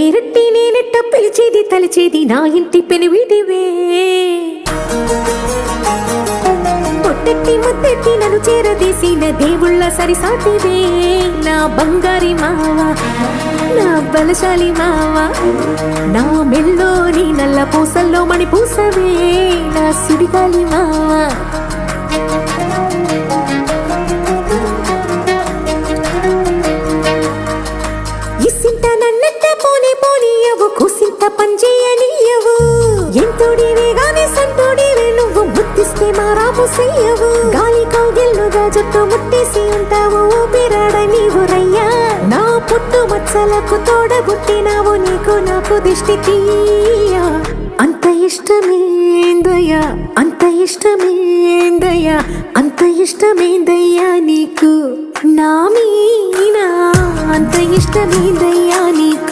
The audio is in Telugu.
పేరెట్టి నేనెట్ట పిలిచేది తలిచేది నా ఇంటి పెనువిటివే పొట్టెట్టి ముద్దెట్టి నన్ను చేరదీసిన దేవుళ్ళ సరిసాటివే నా బంగారి మావా నా బలశాలి మావా నా మెల్లోని నల్ల పూసల్లో మణి పూసవే నా సుడిగాలి మావా ఇసింత నన్నెట్ట పోనీ పోనీయవు కుసింత పంచేయనీయవు ఎంతోడివే గాని సంతోడివే నువ్వు ముద్దిస్తే మారాము చెయ్యవు గాలి కౌగిల్లుగా జుట్టు ముట్టేసి ఉంటావు ఊపిరాడ నీవు రయ్యా నా పుట్టు మచ్చలకు తోడబుట్టినావు నీకు నాకు దిష్టి తీయా అంత ఇష్టమేందయ్యా అంత ఇష్టమేందయ్యా అంత ఇష్టమేందయ్యా నీకు నా మీనా అంత ఇష్టమేందయ్యా నీకు